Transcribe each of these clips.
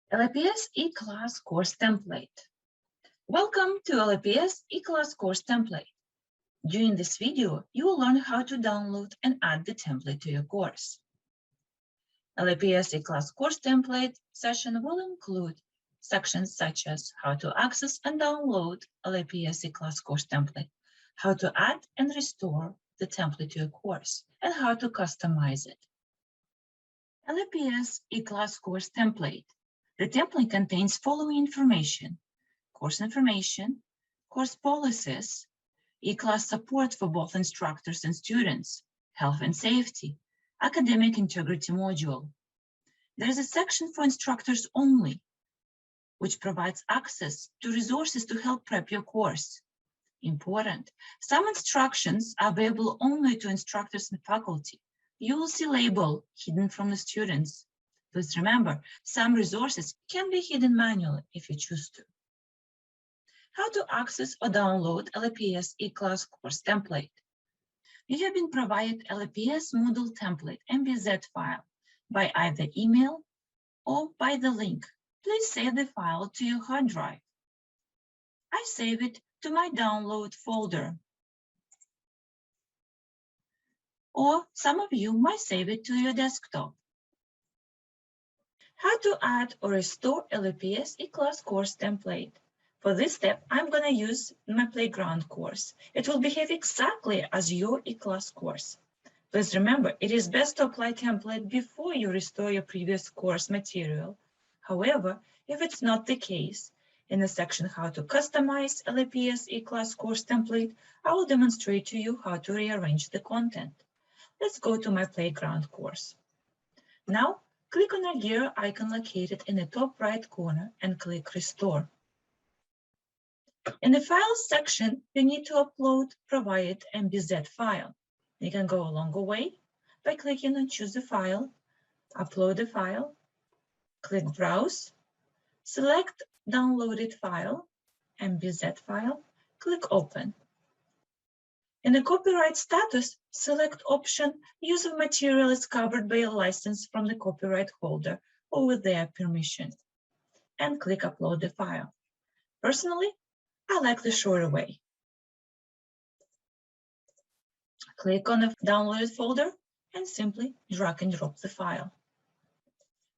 LAPS eClass course template. Welcome to LAPS eClass course template. During this video, you will learn how to download and add the template to your course. LAPS eClass course template session will include sections such as how to access and download LAPS eClass course template, how to add and restore the template to your course, and how to customize it. LAPS eClass course template. The template contains following information: course policies, eClass support for both instructors and students, health and safety, academic integrity module. There is a section for instructors only, which provides access to resources to help prep your course. Important: some instructions are available only to instructors and faculty. You will see label hidden from the students. Please remember, some resources can be hidden manually if you choose to. How to access or download LAPS eClass course template. You have been provided LAPS Moodle template MBZ file by either email or by the link. Please save the file to your hard drive. I save it to my download folder. Or some of you might save it to your desktop. How to add or restore LAPS eClass course template. For this step, I'm going to use my playground course. It will behave exactly as your eClass course. Please remember, it is best to apply template before you restore your previous course material. However, if it's not the case, in the section How to Customize LAPS eClass course template, I will demonstrate to you how to rearrange the content. Let's go to my playground course. Now, click on the gear icon located in the top right corner and click Restore. In the Files section, you need to upload provided MBZ file. You can go a longer way by clicking on Choose a file, upload the file, click Browse, select Downloaded file, MBZ file, click Open. In the copyright status, select option Use of material is covered by a license from the copyright holder or with their permission, and click Upload the file. Personally, I like the shorter way. Click on the downloaded folder and simply drag and drop the file.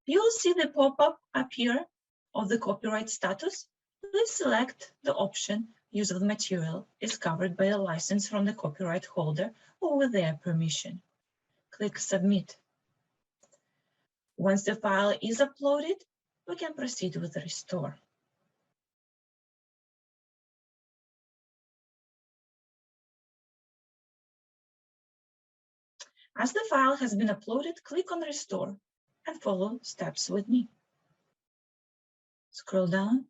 You will see the pop-up appear of the copyright status. Please select the option Use of the material is covered by a license from the copyright holder or with their permission. Click Submit. Once the file is uploaded, we can proceed with the restore. As the file has been uploaded, click on Restore and follow steps with me. Scroll down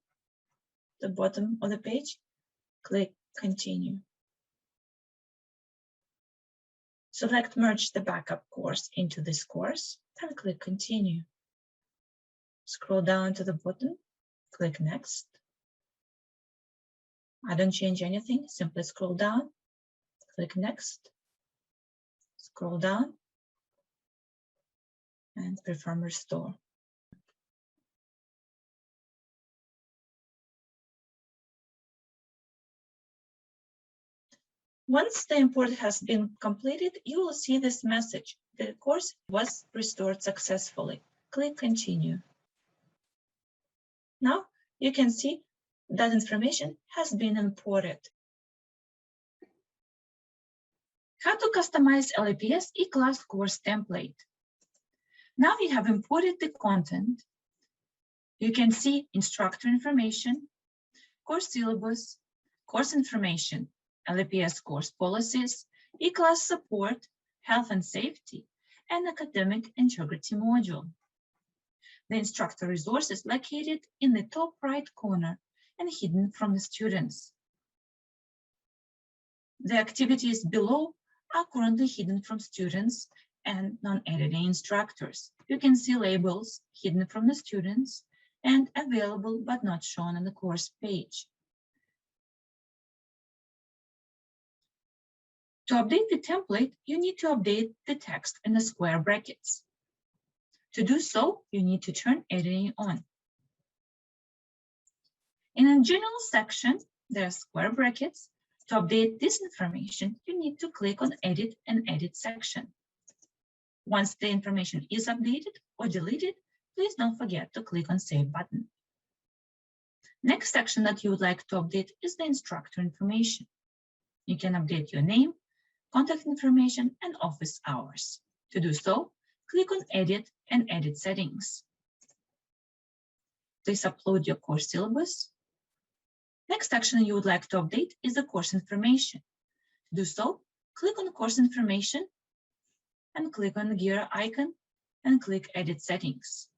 the bottom of the page, click Continue. Select Merge the backup course into this course and click Continue. Scroll down to the bottom, click Next. I don't change anything, simply scroll down, click Next. Scroll down and perform Restore. Once the import has been completed, you will see this message: the course was restored successfully. Click Continue. Now you can see that information has been imported. How to customize LAPS eClass course template. Now we have imported the content. You can see instructor information, course syllabus, course information, LAPS course policies, eClass support, health and safety, and academic integrity module. The instructor resources located in the top right corner and hidden from the students. The activities below are currently hidden from students and non-editing instructors. You can see labels hidden from the students and available but not shown on the course page. To update the template, you need to update the text in the square brackets. To do so, you need to turn editing on. In a general section, there are square brackets. To update this information, you need to click on Edit and Edit section. Once the information is updated or deleted, please don't forget to click on Save button. Next section that you would like to update is the instructor information. You can update your name, contact information, and office hours. To do so, click on Edit and Edit settings. Please upload your course syllabus. Next section you would like to update is the course information. To do so, click on Course Information and click on the gear icon and click Edit Settings.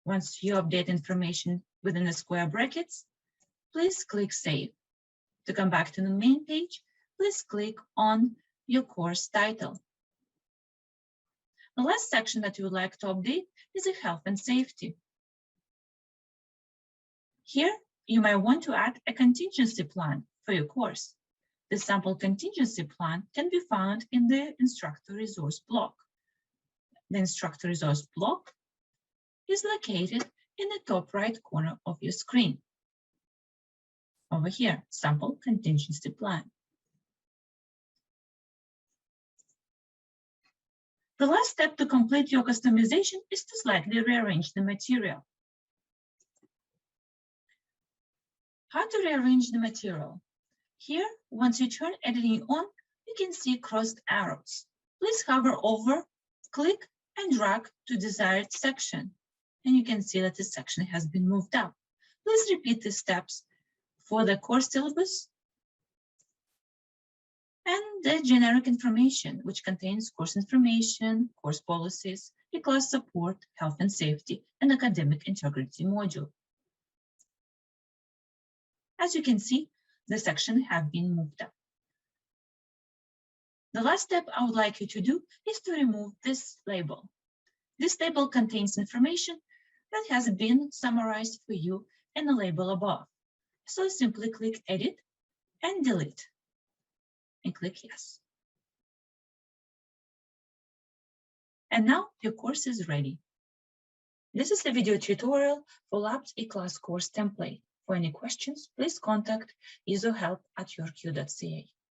Once you update information within the square brackets, please click Save. To come back to the main page, please click on your course title. The last section that you would like to update is the Health and Safety. Here, you might want to add a contingency plan for your course. The sample contingency plan can be found in the Instructor Resource block. The Instructor Resource block is located in the top right corner of your screen. Over here, Sample Contingency Plan. The last step to complete your customization is to slightly rearrange the material. How to rearrange the material? Here, once you turn editing on, you can see crossed arrows. Please hover over, click, and drag to desired section. And you can see that this section has been moved up. Please repeat the steps for the course syllabus and the generic information, which contains course information, course policies, eClass support, health and safety, and academic integrity module. As you can see, the sections have been moved up. The last step I would like you to do is to remove this label. This label contains information that has been summarized for you in the label above. So simply click Edit and Delete and click Yes. And now your course is ready. This is the video tutorial for Labs eClass course template. For any questions, please contact isohelp@yourq.ca.